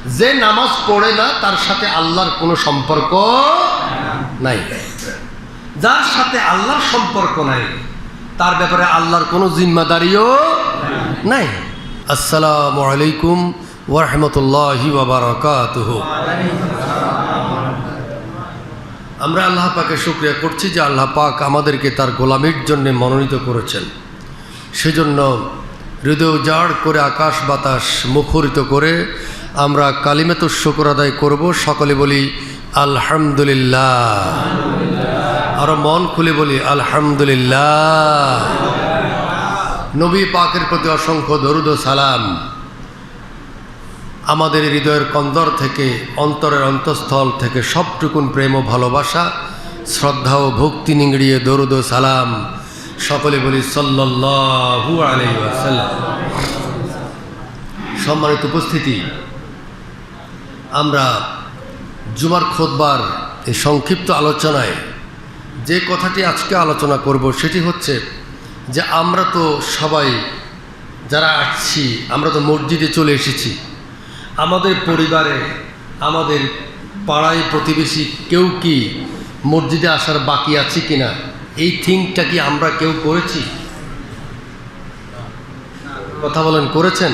যে নামাজ পড়ে না তার সাথে আল্লাহর কোনো সম্পর্ক নাই। যার সাথে আল্লাহর সম্পর্ক নাই তার ব্যাপারে আল্লাহর কোনো জিম্মাদারিও নাই। আসসালামু আলাইকুম ওয়া রাহমাতুল্লাহি ওয়া বারাকাতুহু। আমরা আল্লাহ পাকের শুকরিয়া করছি যে আল্লাহ পাক আমাদেরকে তার গোলামির জন্য মনোনীত করেছেন। সেজন্য হৃদয় উজাড় করে আকাশ বাতাস মুখরিত করে আমরা কালিমাতুশ শুকর আদায় করব। সকলে বলি আলহামদুলিল্লাহ। আরো মন খুলে বলি আলহামদুলিল্লাহ। নবী পাকের প্রতি অসংখ্য দরুদ ও সালাম। আমাদের হৃদয়ের কন্দর থেকে, অন্তরের অন্তঃস্থল থেকে সবটুকুন প্রেম ও ভালোবাসা, শ্রদ্ধা ও ভক্তি নিংড়িয়ে দরুদ ও সালাম সকলে বলি সাল্লাল্লাহু আলাইহি ওয়াসাল্লাম। সম্মানিত উপস্থিতি, আমরা জুমার খুতবার এই সংক্ষিপ্ত আলোচনায় যে কথাটি আজকে আলোচনা করব সেটি হচ্ছে যে আমরা তো সবাই যারা আসছি আমরা তো মসজিদে চলে এসেছি। আমাদের পরিবারে, আমাদের পাড়ায় প্রতিবেশী কেউ কি মসজিদে আসার বাকি আছে কিনা, এই থিংকটা কি আমরা কেউ করেছি? কথা বলেন, করেছেন?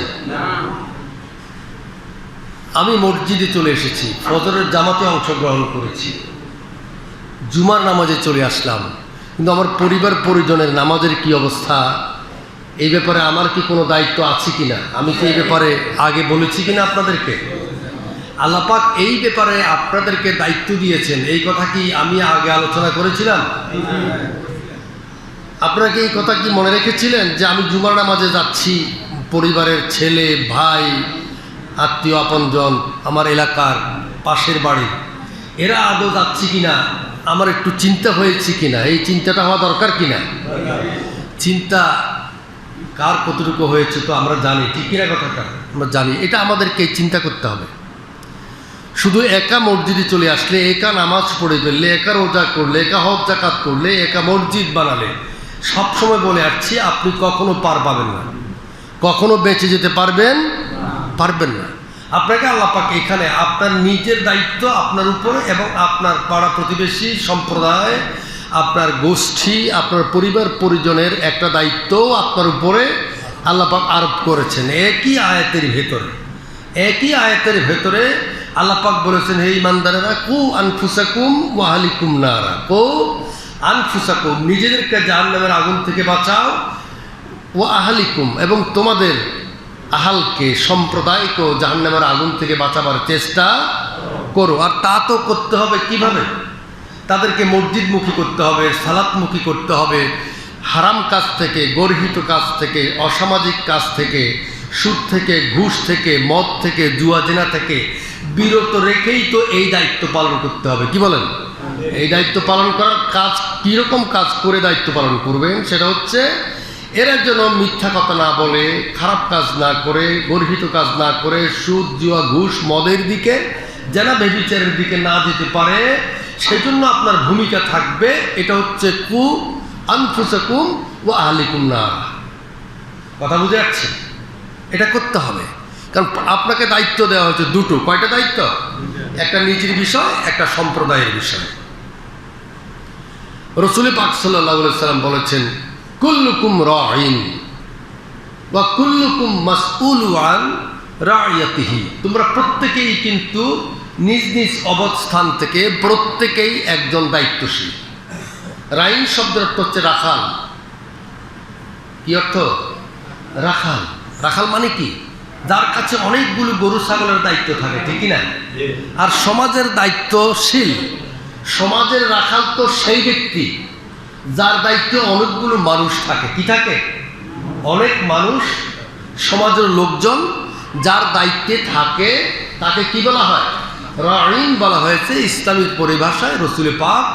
আমি মসজিদে চলে এসেছি, ফজরের জামাতে অংশগ্রহণ করেছি, জুমার নামাজে চলে আসলাম, কিন্তু আমার পরিবার পরিজনের নামাজের কি অবস্থা, এই ব্যাপারে আমার কি কোনো দায়িত্ব আছে কিনা, আমি কি এই ব্যাপারে আগে বলেছি কিনা আপনাদেরকে? আল্লাহ পাক এই ব্যাপারে আপনাদেরকে দায়িত্ব দিয়েছেন, এই কথা কি আমি আগে আলোচনা করেছিলাম? আপনারা কি এই কথা কি মনে রেখেছিলেন যে আমি জুমার নামাজে যাচ্ছি, পরিবারের ছেলে ভাই আত্মীয় আপনজন আমার এলাকার পাশের বাড়ি এরা আদৌ যাচ্ছি কিনা, আমার একটু চিন্তা হয়েছে কিনা, এই চিন্তাটা হওয়া দরকার কিনা? চিন্তা কার কতটুকু হয়েছে তো আমরা জানি, ঠিক কিনা কথাটা আমরা জানি। এটা আমাদেরকে চিন্তা করতে হবে। শুধু একা মসজিদে চলে আসলে, একা নামাজ পড়ে ফেললে, একা রোজা করলে, একা হজ যাকাত করলে, একা মসজিদ বানালে, সবসময় বলে আসছি আপনি কখনো পার পাবেন না, কখনো বেঁচে যেতে পারবেন না। আপনাকে আল্লাহ পাক এখানে আপনার নিজের দায়িত্ব আপনার উপরে এবং আপনার পাড়া প্রতিবেশী সম্প্রদায়, আপনার গোষ্ঠী, আপনার পরিবার পরিজনের একটা দায়িত্ব আপনার উপরে আল্লাহ পাক আরোপ করেছেন। একই আয়াতের ভেতরে আল্লাহ পাক বলেছেন, হে ঈমানদারেরা, কু আনফুসাকুম ওয়া আহলিকুম নারা, কু আনফুসাকুম, নিজেদেরকে জাহান্নামের আগুন থেকে বাঁচাও, ওয়া আহলিকুম, এবং তোমাদের আহালকে, সম্প্রদায়কেও জাহান্নামের আগুন থেকে বাঁচাবার চেষ্টা করো। আর তা তো করতে হবে কিভাবে? তাদেরকে মসজিদমুখী করতে হবে, সালাতমুখী করতে হবে, হারাম কাজ থেকে, গর্হিত কাজ থেকে, অসামাজিক কাজ থেকে, সুদ থেকে, ঘুষ থেকে, মদ থেকে, জুয়া জেনা থেকে বিরত রেখেই তো এই দায়িত্ব পালন করতে হবে। কি বলেন? এই দায়িত্ব পালন করার কাজ, কীরকম কাজ করে দায়িত্ব পালন করবেন সেটা হচ্ছে এরা যেন মিথ্যা কথা না বলে, খারাপ কাজ না করে, গর্হিত কাজ না করে, সুদ জুয়া ঘুষ মদের দিকে, জেনা ব্যভিচারের দিকে না যেতে পারে, সেজন্য আপনার ভূমিকা থাকবে। এটা হচ্ছে কু আনফুসাকুম ওয়া আহলিকুম নার। কথা বুঝে যাচ্ছে? এটা করতে হবে, কারণ আপনাকে দায়িত্ব দেওয়া হচ্ছে দুটো। কয়টা দায়িত্ব? একটা নিজের বিষয়, একটা সম্প্রদায়ের বিষয়। রাসূল পাক সাল্লাল্লাহু আলাইহি ওয়াসাল্লাম বলেছেন, কুল্লুকুম রাঈন ওয়া কুল্লুকুম মাসউলু আন রাইয়াতিহি, তোমরা প্রত্যেকেই কিন্তু নিজ নিজ অবস্থান থেকে প্রত্যেকেই একজন দায়িত্বশীল। রাইন শব্দের অর্থ হচ্ছে রাখাল। কি অর্থ? রাখাল। রাখাল মানে কি? যার কাছে অনেকগুলো গরু ছাগলের দায়িত্ব থাকে, ঠিক না? আর সমাজের দায়িত্বশীল, সমাজের রাখাল তো সেই ব্যক্তি যার দায়িত্বে অনেকগুলো মানুষ থাকে। কি থাকে? অনেক মানুষ, সমাজের লোকজন যার দায়িত্বে থাকে তাকে কি বলা হয়? রাঈন বলা হয়েছে। ইসলামের পরিভাষায়, রাসূল পাক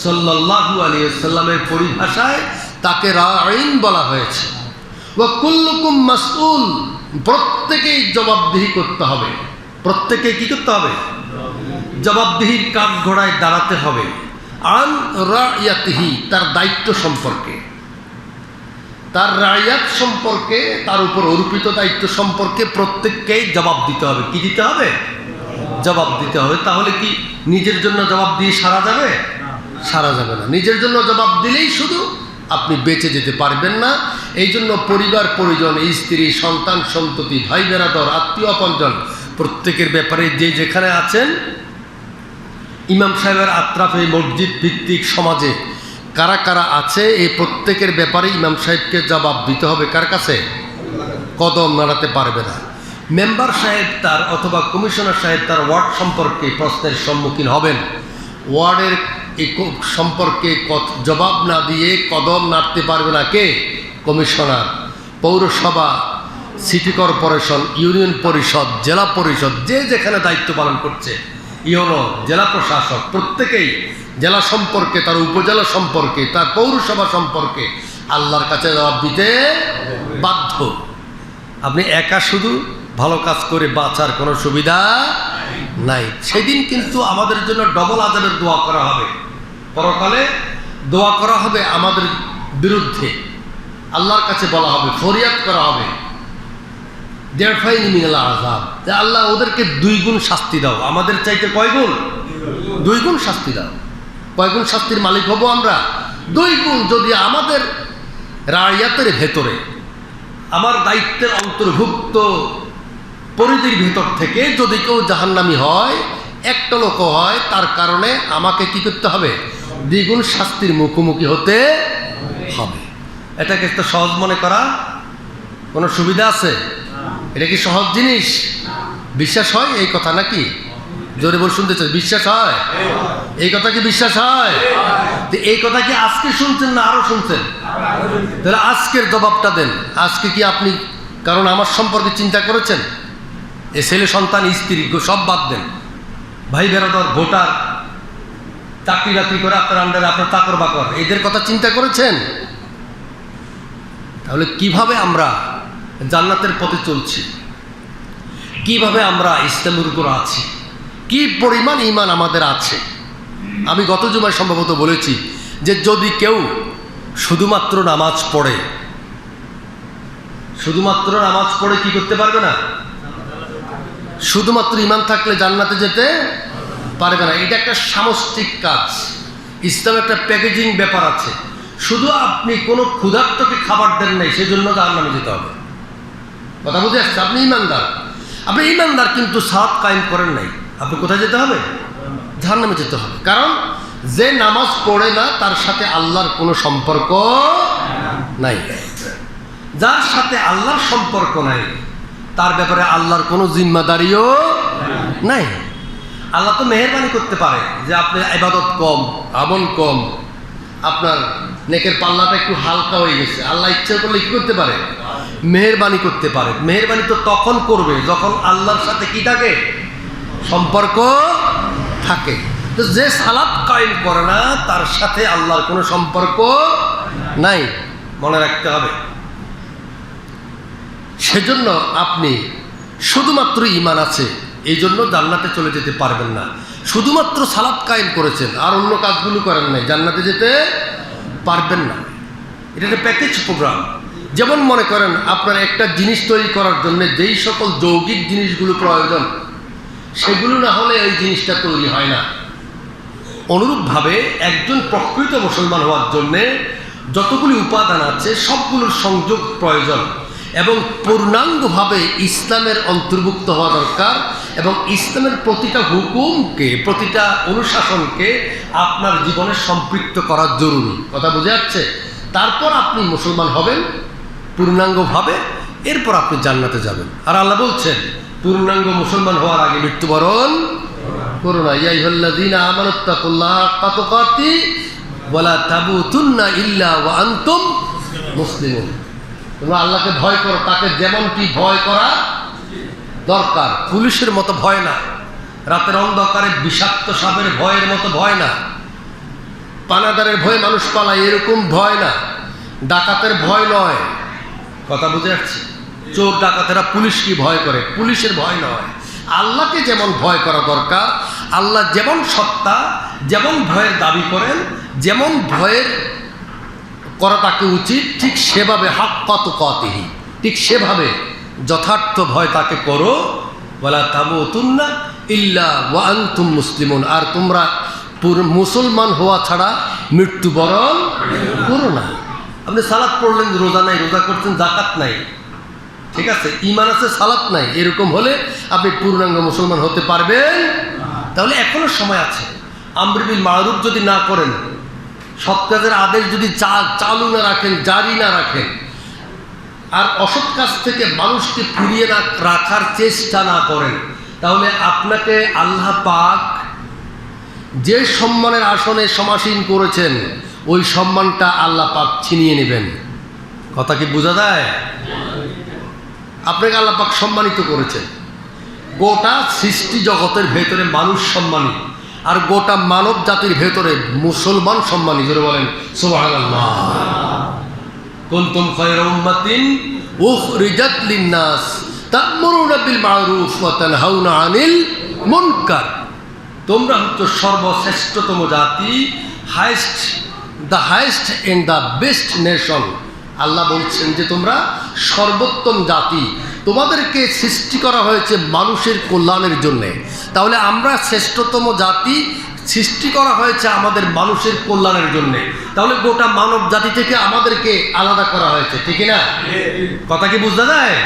সাল্লাল্লাহু আলাইহি ওয়াসাল্লামের পরিভাষায় তাকে রাঈন বলা হয়েছে। ওয়া কুল্লুকুম মাসউল, প্রত্যেকেই জবাবদিহি করতে হবে। প্রত্যেকে কি করতে হবে? জবাবদিহির কাঠগড়ায় দাঁড়াতে হবে। আন রাইয়াতিহি, তার দায়িত্ব সম্পর্কে। তার রাইয়াত সম্পর্কে, তার উপর অর্পিত দায়িত্ব সম্পর্কে প্রত্যেককেই জবাব দিতে হবে। কি দিতে হবে? জবাব দিতে হবে। তাহলে কি নিজের জন্য জবাব দিয়ে সারা যাবে? সারা যাবে না। নিজের জন্য জবাব দিলেই শুধু আপনি বেঁচে যেতে পারবেন না। এই জন্য পরিবার পরিজন, স্ত্রী, সন্তান সন্ততি, ভাই বেরাদর, আত্মীয় আপনজন প্রত্যেকের ব্যাপারে যে যেখানে আছেন, ইমাম সাহেবের আত্রাফে মসজিদ ভিত্তিক সমাজে কারা কারা আছে, এই প্রত্যেকের ব্যাপারে ইমাম সাহেবকে জবাব দিতে হবে। কার কাছে? কদম নাড়াতে পারবে না। মেম্বার সাহেব তার অথবা কমিশনার সাহেব তার ওয়ার্ড সম্পর্কে প্রশ্নের সম্মুখীন হবেন। ওয়ার্ডের সম্পর্কে জবাব না দিয়ে কদম নাড়তে পারবে না কে? কমিশনার। পৌরসভা, সিটি কর্পোরেশন, ইউনিয়ন পরিষদ, জেলা পরিষদ, যে যেখানে দায়িত্ব পালন করছে, ইউনো, জেলা প্রশাসক, প্রত্যেকেই জেলা সম্পর্কে, তার উপজেলা সম্পর্কে, তার পৌরসভা সম্পর্কে আল্লাহর কাছে জবাব দিতে বাধ্য। আপনি একা শুধু ভালো কাজ করে বাঁচার কোনো সুবিধা নাই। সেদিন কিন্তু আমাদের জন্য ডবল আযাবের দোয়া করা হবে। পরকালে দোয়া করা হবে আমাদের বিরুদ্ধে, আল্লাহর কাছে বলা হবে, ফরিয়াদ করা হবে, দেড়ফাইন মিনাল আযাব, যে আল্লাহ ওদেরকে 2 গুণ শাস্তি দাও, আমাদের চাইতে কয় গুণ? 2 গুণ শাস্তি দাও। কয় গুণ শাস্তির মালিক হব আমরা? 2 গুণ। যদি আমাদের রায়াতের ভেতরে, আমার দায়িত্বের অন্তর্ভুক্ত পরিধির ভেতর থেকে যদি কেউ জাহান্নামী হয়, একটা লোক হয়, তার কারণে আমাকে কি করতে হবে? 2 গুণ শাস্তির মুখোমুখি হতে হবে। এটাকে তো সহজ মনে করা কোনো সুবিধা আছে? এটা কি সহজ জিনিস? বিশ্বাস হয় এই কথা নাকি? জোরে বল, শুনতে চাই। বিশ্বাস হয়? এই কথা কি বিশ্বাস হয়? তো এই কথা কি আজকে শুনছেন না আরো শুনছেন? তাহলে আজকের জবাবটা দেন। আজকে কি আপনি কারণ আমার সম্পর্কে চিন্তা করেছেন? এ ছেলে সন্তান, স্ত্রী সব বাদ দেন, ভাই বেরাদর, ভোটার, চাকরি বাকরি করে আপনার আন্ডারে আপনার চাকর বাকর, এদের কথা চিন্তা করেছেন? তাহলে কিভাবে আমরা জান্নাতের পথে চলছি, কিভাবে আমরা ইসলামের উপর আছি, কি পরিমাণ ঈমান আমাদের আছে? আমি গত জুমায় সম্ভবত বলেছি যে যদি কেউ শুধুমাত্র নামাজ পড়ে, শুধুমাত্র নামাজ পড়ে কি করতে পারবে না? শুধুমাত্র ঈমান থাকলে জান্নাতে যেতে পারবে না। এটা একটা সামষ্টিক কাজ। ইসলাম একটা প্যাকেজিং ব্যাপার আছে। শুধু আপনি কোনো ক্ষুধার্তকে খাবার দেন নাই, সেজন্য জাহান্নামে যেতে হবে। কথা বুঝে আসছে? আপনি ঈমানদার, আপনি ঈমানদার কিন্তু সালাত কায়েম করেন নাই, আপনি কোথায় যেতে হবে? জাহান্নামে যেতে হবে। কারণ যে নামাজ পড়ে না তার সাথে আল্লাহর কোনো সম্পর্ক নাই। যার সাথে আল্লাহর সম্পর্ক নাই তার ব্যাপারে আল্লাহর কোনো জিম্মাদারিও নাই। আল্লাহ তো মেহেরবানি করতে পারে যে আপনার ইবাদত কম, আমল কম, আপনার নেকের পাল্লাটা একটু হালকা হয়ে গেছে। আল্লাহ ইচ্ছা করলে কি করতে পারে? মেহেরবানি করতে পারে। মেহেরবানি তো তখন করবে যখন আল্লাহর সাথে কি থাকে? সম্পর্ক থাকে। তো যে সালাত কায়েম করে না তার সাথে আল্লাহর কোনো সম্পর্ক নাই, মনে রাখতে হবে। সেজন্য আপনি শুধুমাত্র ঈমান আছে এই জন্য জান্নাতে চলে যেতে পারবেন না। শুধুমাত্র সালাত কায়েম করেছেন আর অন্য কাজগুলো করেন নাই, জান্নাতে যেতে পারবেন না। এটা একটা প্যাকেজ প্রোগ্রাম। যেমন মনে করেন আপনার একটা জিনিস তৈরি করার জন্য যেই সকল যৌগিক জিনিসগুলো প্রয়োজন সেগুলো না হলে এই জিনিসটা তৈরি হয় না। অনুরূপভাবে একজন প্রকৃত মুসলমান হওয়ার জন্যে যতগুলি উপাদান আছে সবগুলোর সংযোগ প্রয়োজন এবং পূর্ণাঙ্গভাবে ইসলামের অন্তর্ভুক্ত হওয়া দরকার এবং ইসলামের প্রতিটা হুকুমকে, প্রতিটা অনুশাসনকে আপনার জীবনে সম্পৃক্ত করা জরুরি। কথা বুঝে যাচ্ছে? তারপর আপনি মুসলমান হবেন পূর্ণাঙ্গভাবে, এরপর আপনি জান্নাতে যাবেন। আর আল্লাহ বলছেন পূর্ণাঙ্গ মুসলমান হওয়ার আগে মৃত্যুবরণ করো না। ইয়া আইয়ুহাল্লাযীনা আমানুত্তাকুল্লাহা হাক্কা তুকাতিহি ওয়া লা তামুতুন্না ইল্লা ওয়া আনতুম মুসলিমুন। তোমরা আল্লাহকে ভয় করো, তাকে যেমনটি ভয় করা দরকার। পুলিশের মতো ভয় না, রাতের অন্ধকারে বিষাক্ত সাপের ভয়ের মতো ভয় না, পানাদারের ভয়ে মানুষ পালায় এরকম ভয় না, ডাকাতের ভয় নয়। কথা বুঝে যাচ্ছে? চোর ডাকাতেরা পুলিশকে ভয় করে, পুলিশের ভয় নয়। আল্লাহকে যেমন ভয় করা দরকার, আল্লাহ যেমন সত্তা, যেমন ভয়ের দাবি করেন, যেমন ভয়ের করা তাকে উচিত, ঠিক সেভাবে হাক্কা তুকাতিহি, ঠিক সেভাবে যথার্থ ভয় তাকে করো। ওয়ালা তামুতুন্না ইল্লা ওয়া আনতুম মুসলিমুন, আর তোমরা মুসলমান হওয়া ছাড়া মৃত্যুবরণ করো না। আপনি সালাত পড়লেন, রোজা নাই, রোজা করছেন, যাকাত নাই, ঠিক আছে, ঈমান আছে, সালাত নাই, এরকম হলে আপনি পূর্ণাঙ্গ মুসলমান হতে পারবেন? তাহলে এখনো সময় আছে। আমর বিল মারুফ যদি না করেন, সৎ কাজের আদেশ যদি চালু না রাখেন, জারি না রাখেন, আর অসৎ কাজ থেকে মানুষকে ফিরিয়ে রাখার চেষ্টা না করেন, তাহলে আপনাকে আল্লাহ পাক যে সম্মানের আসনে সমাসীন করেছেন, ওই সম্মানটা আল্লাহ পাক ছিনিয়ে নেবেন। কথা কি বোঝা যায়? আপনাকে আল্লাহ পাক সম্মানিত করেছেন। গোটা সৃষ্টি জগতের ভেতরে মানুষ সম্মানী, আর গোটা মানব জাতির ভেতরে মুসলমান সম্মানী। জোরে বলেন সুবহানাল্লাহ। কুনতুম খায়রা উম্মাতিন উখরিজাত লিন-নাস তা'মুরুনা বিল মা'রুফ ওয়া তানহাউনা আনিল মুনকার। তোমরা হচ্ছে সর্বশ্রেষ্ঠতম জাতি, the highest and the best nation. আল্লাহ বলছেন যে তোমরা সর্বোত্তম জাতি, তোমাদেরকে সৃষ্টি করা হয়েছে মানুষের কল্যাণের জন্যে। তাহলে আমরা শ্রেষ্ঠতম জাতি, সৃষ্টি করা হয়েছে আমাদের মানুষের কল্যাণের জন্যে। তাহলে গোটা মানব জাতি থেকে আমাদেরকে আলাদা করা হয়েছে, ঠিক না? কথা কি বুঝতে যায়?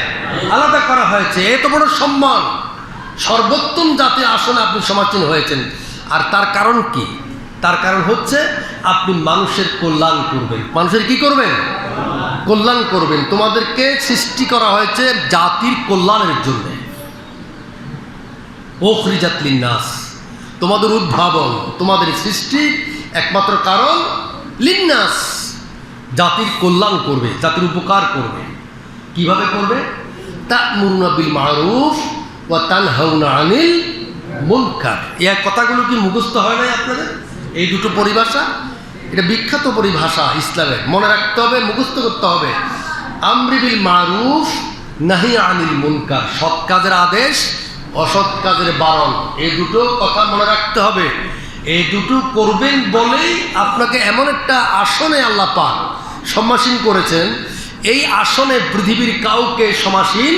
আলাদা করা হয়েছে, এত বড় সম্মান। সর্বোত্তম জাতি আসলে আপনি সমাসীন হয়েছেন। আর তার কারণ কি? তার কারণ হচ্ছে আপনি মানুষের কল্যাণ করবেন। মানুষের কি করবেন? কল্যাণ করবেন। তোমাদেরকে সৃষ্টি করা হয়েছে জাতির কল্যাণের জন্য। উখরিজাত লিন-নাস, তোমাদের উদ্ভাবন, তোমাদের সৃষ্টির একমাত্র কারণ লিন-নাস, জাতির কল্যাণ করবে, জাতির উপকার করবে। কিভাবে করবে? তা'মুরুনা বিল মা'রুফ ওয়া তানহাউনা আনিল মুনকার। এই কথাগুলো কি মুখস্থ হয় নাই আপনাদের? এই দুটো পরিভাষা, এটা বিখ্যাত পরিভাষা ইসলামের, মনে রাখতে হবে, মুখস্থ করতে হবে। আমরি বিল মারুফ, নাহি আনিল মুনকার, সৎ কাজের আদেশ, অসৎ কাজের বারণ, এই দুটো কথা মনে রাখতে হবে। এই দুটো করবেন বলেই আপনাকে এমন একটা আসনে আল্লাহ পাক সমাসীন করেছেন, এই আসনে পৃথিবীর কাউকে সমাসীন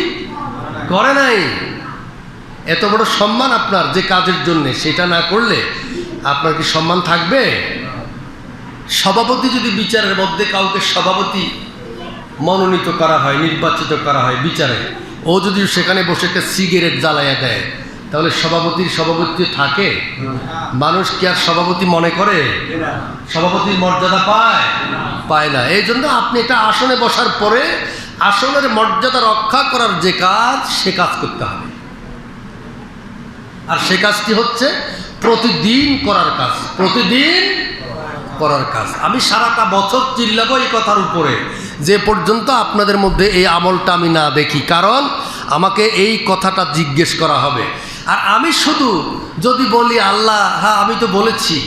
করে নাই। এত বড় সম্মান আপনার যে কাজের জন্যে, সেটা না করলে আপনার কি সম্মান থাকবে? সভাপতি যদি বিচারের মধ্যে কাউকে সভাপতি মনোনীত করা হয়, নির্বাচিত করা হয় বিচারে, ও যদি সেখানে বসে একটা সিগারেট জ্বালাইয়া দেয়, তাহলে সভাপতির সভাপতি থাকে? মানুষ কি আর সভাপতি মনে করে? সভাপতির মর্যাদা পায় না। এই জন্য আপনি এটা আসনে বসার পরে আসনের মর্যাদা রক্ষা করার যে কাজ, সে কাজ করতে হবে। আর সে কাজটি হচ্ছে প্রতিদিন করার কাজ, প্রতিদিন করার কাজ। আমি সারাটা বছর চিল্লাবো এই কথার উপরে, যে পর্যন্ত আপনাদের মধ্যে এই আমলটা আমি না দেখি। কারণ আমাকে এই কথাটা জিজ্ঞেস করা হবে। আর আমি শুধু যদি বলি আল্লাহ হ্যাঁ আমি তো বলেছি,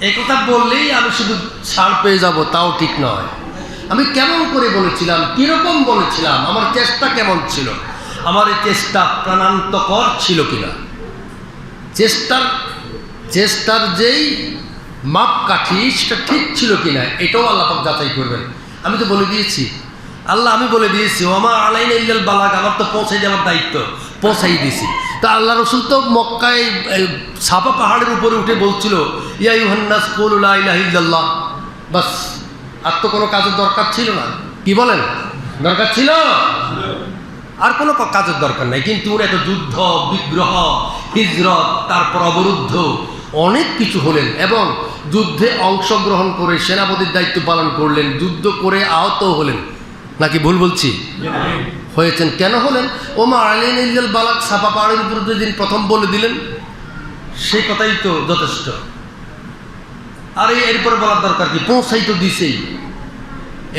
এই কথা বললেই আমি শুধু ছাড় পেয়ে যাব, তাও ঠিক নয়। আমি কেমন করে বলেছিলাম, কীরকম বলেছিলাম, আমার চেষ্টা কেমন ছিল, আমার এই চেষ্টা প্রাণান্তকর ছিল কিনা, চেষ্টার যেই মাপকাঠি সেটা ঠিক ছিল কিনা, এটাও আল্লাহ পাক যাচাই করবেন। আমি তো বলে দিয়েছি, আল্লাহ আমি বলে দিয়েছি, ওমা আলাইনা ইল্লাল বালাগ, আমার তো পৌঁছাই দেওয়ার দায়িত্ব, পৌঁছাই দিয়েছি। তা আল্লাহ রসুল তো মক্কায় সাফা পাহাড়ের উপরে উঠে বলছিল ইয়া আইয়ুহান নাস কুলু লা ইলাহা ইল্লাল্লাহ, বাস। আর তো কোনো কাজের দরকার ছিল না। কি বলেন? দরকার ছিল? আর কোনো কাজের দরকার নাই। কিন্তু এত যুদ্ধ, বিগ্রহ, হিজরত, তারপর অবরুদ্ধ, অনেক কিছু হলেন এবং যুদ্ধে অংশগ্রহণ করে সেনাপতির দায়িত্ব পালন করলেন, যুদ্ধ করে আহত হলেন। নাকি ভুল বলছি? হয়েছেন। কেন হলেন? ওমা আলাইনা ইল্লাল বালাগ, সাফা পাহাড়ের উপর যেদিন প্রথম বলে দিলেন, সেই কথাই তো যথেষ্ট। আর এরপরে বলার দরকার কি? পৌঁছাই তো দিছেই।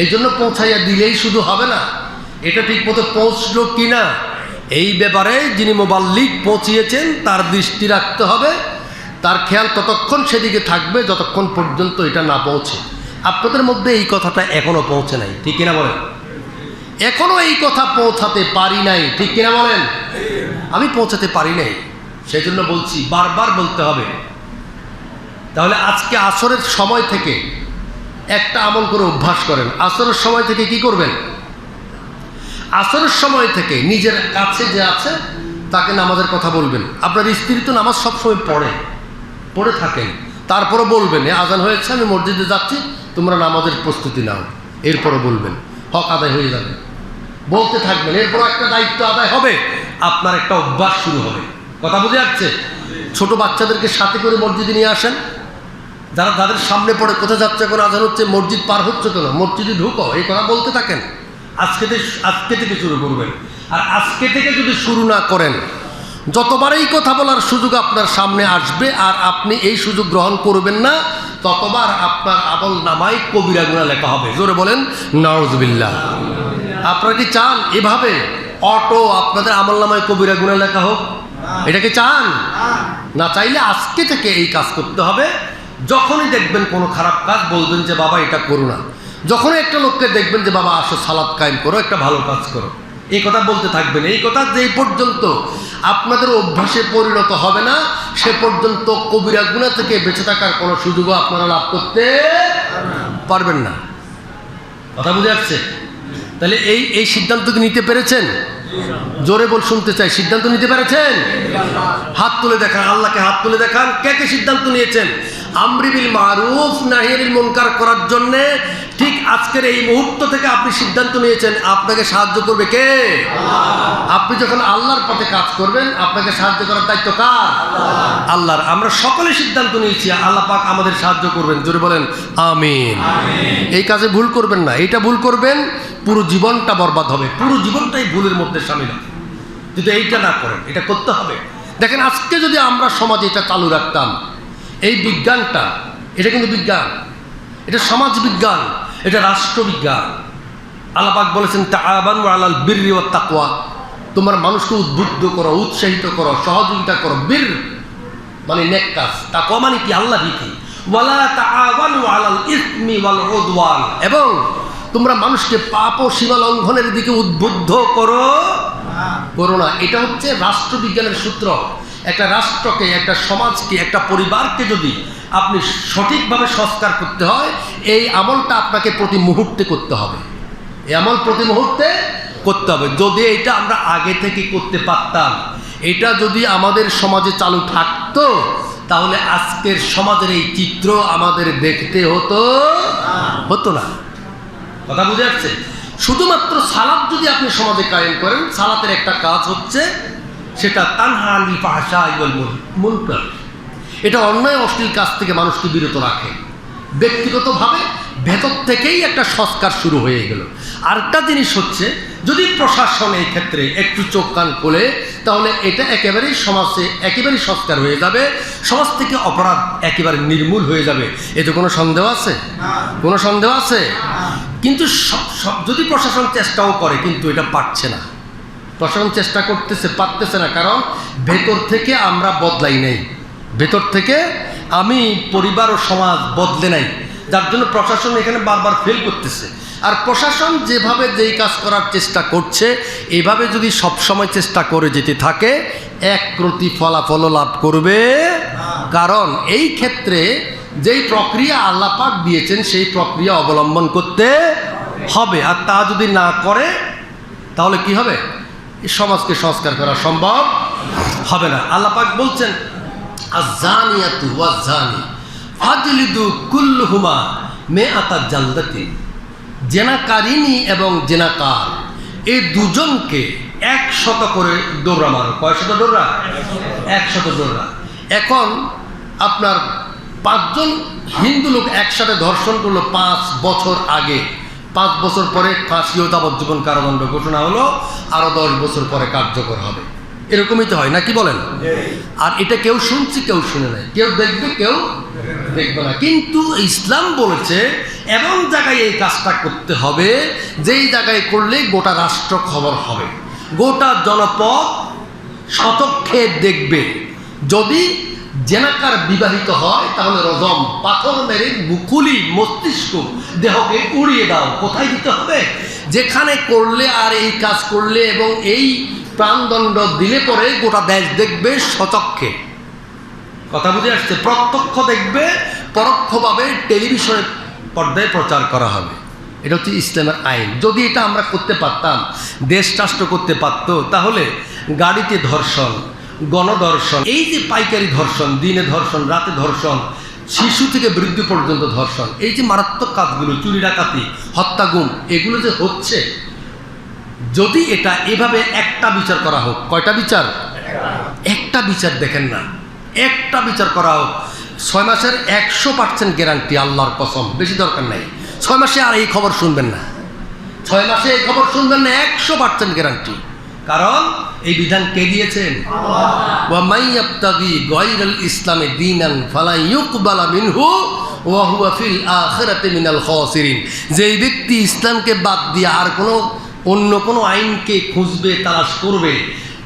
এই জন্য পৌঁছাইয়া দিলেই শুধু হবে না, এটা ঠিক মতো পৌঁছলো কিনা এই ব্যাপারে যিনি মুবাল্লিগ পৌঁছিয়েছেন তার দৃষ্টি রাখতে হবে। তার খেয়াল ততক্ষণ সেদিকে থাকবে যতক্ষণ পর্যন্ত এটা না পৌঁছে। আপনাদের মধ্যে এই কথাটা এখনো পৌঁছে নাই, ঠিক কিনা বলেন? এখনো এই কথা পৌঁছাতে পারি নাই, ঠিক কিনা বলেন? আমি পৌঁছাতে পারি নাই, সেই জন্য বলছি, বারবার বলতে হবে। তাহলে আজকে আসরের সময় থেকে একটা আমল করে অভ্যাস করেন। আসরের সময় থেকে কি করবেন? আসরের সময় থেকে নিজের কাছে যে আছে তাকে নামাজের কথা বলবেন। আপনার স্ত্রী তো নামাজ সবসময় পড়ে থাকেন, তারপরও বলবেন আজান হয়েছে, আমি মসজিদে যাচ্ছি, তোমরা নামাজের প্রস্তুতি নাও। এরপরও বলবেন, হক আদায় হয়ে যাবে, বলতে থাকবেন। এরপর একটা দায়িত্ব আদায় হবে, আপনার একটা অভ্যাস শুরু হবে। কথা বুঝে যাচ্ছে? ছোট বাচ্চাদেরকে সাথে করে মসজিদে নিয়ে আসেন, যাদের সামনে পড়ে, কোথায় যাচ্ছে, এখন আজান হচ্ছে, মসজিদ পার হচ্ছে কেন, মসজিদে ঢুকো, এই কথা বলতে থাকেন। আজকে থেকে শুরু করবেন। আর আজকে থেকে যদি শুরু না করেন, যতবার এই কথা বলার সুযোগ আপনার সামনে আসবে আর আপনি এই সুযোগ গ্রহণ করবেন না, ততবার আপনার আমল নামায় কবিরা গুনাহ লেখা হবে। জোরে বলেন নাউজুবিল্লাহ। আপনারা কি চান এভাবে অটো আপনাদের আমল নামায় কবিরা গুনাহ লেখা হোক? এটা কি চান? না চাইলে আজকে থেকে এই কাজ করতে হবে। যখনই দেখবেন কোনো খারাপ কাজ, বলবেন যে বাবা এটা করো না। যখনই একটা লোককে দেখবেন যে বাবা আসো সালাত কায়েম করো, একটা ভালো কাজ করো, এই কথা বলতে থাকবেন। এই কথা যেই পর্যন্ত আপনাদের অভ্যাসে পরিণত হবে না, সে পর্যন্ত কবিরা গুনাহ থেকে বেঁচে থাকার কোনো সুযোগও আপনারা লাভ করতে পারবেন না। কথা বুঝে যাচ্ছে? তাহলে এই সিদ্ধান্ত কি নিতে পেরেছেন? জোরে বল, শুনতে চাই। সিদ্ধান্ত নিতে পেরেছেন? হাত তুলে দেখান, আল্লাহকে হাত তুলে দেখান। কে কে সিদ্ধান্ত নিয়েছেন আমরি বিল মারুফ নাহি আনিল মুনকার করার জন্য? ঠিক আজকের এই মুহূর্ত থেকে আপনি সিদ্ধান্ত নিয়েছেন, আপনাকে সাহায্য করবে কে? আপনি যখন আল্লাহর পথে কাজ করবেন, আপনাকে সাহায্য করার দায়িত্ব কার? আল্লাহর। আমরা সকলে সিদ্ধান্ত নিয়েছি আল্লাহ পাক আমাদের সাহায্য করবেন। জোরে বলেন আমিন। এই কাজে ভুল করবেন না। এইটা ভুল করবেন, পুরো জীবনটা বরবাদ হবে, পুরো জীবনটাই ভুলের মধ্যে শামিল হবে। যদি এইটা না করেন, এটা করতে হবে। দেখেন, আজকে যদি আমরা সমাজে এটা চালু রাখতাম, এই বিজ্ঞানটা, এটা কিন্তু বিজ্ঞান, এটা সমাজ বিজ্ঞান, এটা রাষ্ট্রবিজ্ঞান। আল্লাহ পাক বলেছেন তাআবানু আলাল বিররি ওয়াত তাকওয়া, তোমরা মানুষকে উদ্বুদ্ধ করো, উৎসাহিত করো, সহযোগিতা করো। বীর মানে নেক কাজ, তাকওয়া মানে কি? আল্লাহ ভীতি। ওয়ালা তাআবানু আলাল ইসমি ওয়াল উদওয়ান, এবং তোমরা মানুষকে পাপ ও সীমা লঙ্ঘনের দিকে উদ্বুদ্ধ করো না। এটা হচ্ছে রাষ্ট্রবিজ্ঞানের সূত্র। একটা রাষ্ট্রকে, একটা সমাজকে, একটা পরিবারকে যদি আপনি সঠিকভাবে সংস্কার করতে হয়, এই আমলটা আপনাকে প্রতি মুহূর্তে করতে হবে। এই আমল প্রতি মুহূর্তে করতে হবে। যদি এটা আমরা আগে থেকে করতে পারতাম, এটা যদি আমাদের সমাজে চালু থাকতো, তাহলে আজকের সমাজের এই চিত্র আমাদের দেখতে হতো না। কথা বুঝে যাচ্ছে? শুধুমাত্র সালাত যদি আপনি সমাজে কায়েম করেন, সালাতের একটা কাজ হচ্ছে সেটা তানহা আনিল ফাহশাই ওয়াল মুনকার, এটা অন্যায় অশ্লীল কাজ থেকে মানুষকে বিরত রাখে। ব্যক্তিগতভাবে ভেতর থেকেই একটা সংস্কার শুরু হয়ে গেল। আরেকটা জিনিস হচ্ছে, যদি প্রশাসন এই ক্ষেত্রে একটু চোখ কান খোলে, তাহলে এটা একেবারেই সমাজে একেবারেই সংস্কার হয়ে যাবে। সমাজ থেকে অপরাধ একেবারে নির্মূল হয়ে যাবে। এতে কোনো সন্দেহ আছে? কোনো সন্দেহ আছে? কিন্তু যদি প্রশাসন চেষ্টাও করে, কিন্তু এটা পারছে না। প্রশাসন চেষ্টা পারতেছে না, কারণ ভেতর থেকে আমরা বদলাই নাই। ভেতর থেকে আমি পরিবার ও সমাজ বদলে নাই, যার জন্য প্রশাসন এখানে বারবার ফেল করতেছে। আর প্রশাসন যেভাবে যেই কাজ করার চেষ্টা করছে, এইভাবে যদি সবসময় চেষ্টা করে যেতে থাকে, একপ্রতি ফলাফল লাভ করবে। কারণ এই ক্ষেত্রে যেই প্রক্রিয়া আল্লাহ পাক দিয়েছেন, সেই প্রক্রিয়া অবলম্বন করতে হবে। আর তা যদি না করে, তাহলে কি হবে? এই সমাজকে সংস্কার করা সম্ভব হবে না। আল্লাহ পাক বলছেন আয-যানিয়াতু ওয়াজ-যানি ফাজলিদু কুল্লুহুমা মিআতা জালদাতিন, জেনাকারিনী এবং জেনাকার এই দুজনকে 100 করে দৌড়া মারো। কয়শত দৌড়া? 100 দৌড়া। এখন আপনার 5 জন হিন্দু লোক একসাথে ধর্ষণ করলো 5 বছর আগে, 5 বছর পরে ফাঁসি ও যাবজ্জীবন কারাদণ্ড ঘোষণা হলো, আরো 10 বছর পরে কার্যকর হবে। এরকমই তো হয় নাকি বলেন? আর এটা কেউ শুনছে, কেউ শুনে নাই, কেউ দেখবে, কেউ দেখবে না। কিন্তু ইসলাম বলেছে এমন জায়গায় এই কাজটা করতে হবে, যেই জায়গায় করলে গোটা রাষ্ট্র খবর হবে, গোটা জনপদ শতক্ষে দেখবে। যদি জেনাকার বিবাহিত হয়, তাহলে রজম, পাথর মেরে মুকুলি মস্তিষ্ক দেহকে উড়িয়ে দাও। কোথায় দিতে হবে? যেখানে করলে আর এই কাজ করলে এবং এই প্রাণদণ্ড দিলে পরে গোটা দেশ দেখবে সচক্ষে। কথা বুঝে আসছে? প্রত্যক্ষ দেখবে, পরোক্ষভাবে টেলিভিশনে পর্দায় প্রচার করা হবে। এটা হচ্ছে ইসলামের আইন। যদি এটা আমরা করতে পারতাম, দেশ রাষ্ট্র করতে পারতো, তাহলে গাড়িতে ধর্ষণ, গণধর্ষণ, এই যে পাইকারি ধর্ষণ, দিনে ধর্ষণ, রাতে ধর্ষণ, শিশু থেকে বৃদ্ধ পর্যন্ত ধর্ষণ, এই যে মারাত্মক কাজগুলো, চুরি ডাকাতি, হত্যা গুম, এগুলো যে হচ্ছে, যদি এটা এভাবে একটা বিচার করা হোক, কয়টা বিচার? একটা বিচার, দেখেন না, একটা বিচার করা হোক, 6 মাসের 100% গ্যারান্টি, আল্লাহর কসম, বেশি দরকার নাই। 6 মাসে আর এই খবর শুনবেন না, 6 মাসে এই খবর শুনবেন না, 100% গ্যারান্টি। কারণ এই বিধান কে দিয়েছেন? ওয়া মান ইয়াবতাগি গায়রাল ইসলামি দীনান ফালা ইউকবালা মিনহু ওয়া হুয়া ফিল আখিরাতি মিনাল খাসিরিন। যেই ব্যক্তি ইসলামকে বাদ দিয়ে আর অন্য কোনো আইনকে খুঁজবে, তালাশ করবে,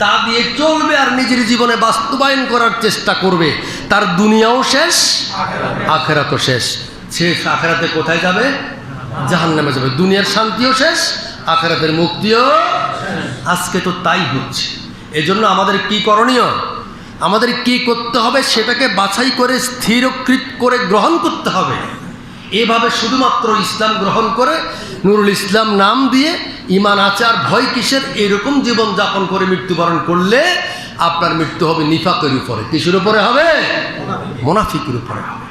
তা দিয়ে চলবে আর নিজের জীবনে বাস্তবায়ন করার চেষ্টা করবে, তার দুনিয়াও শেষ, আখিরাতও শেষ। শেষ আখিরাতে কোথায় যাবে? জাহান্নামে যাবে। দুনিয়ার শান্তিও শেষ, আখিরাতের মুক্তিও। আজকে তো তাই হচ্ছে। এজন্য আমাদের কি করণীয়? আমাদের কি করতে হবে সেটাকে বাছাই করে স্থিরকৃত করে গ্রহণ করতে হবে। এভাবে শুধুমাত্র ইসলাম গ্রহণ করে, নুরুল ইসলাম নাম দিয়ে, ঈমান আছে আর ভয় কিসের, এরকম জীবন যাপন করে মৃত্যুবরণ করলে আপনার মৃত্যু হবে নিফাকের উপরে। কিসের উপরে হবে? মুনাফিকের উপরে হবে।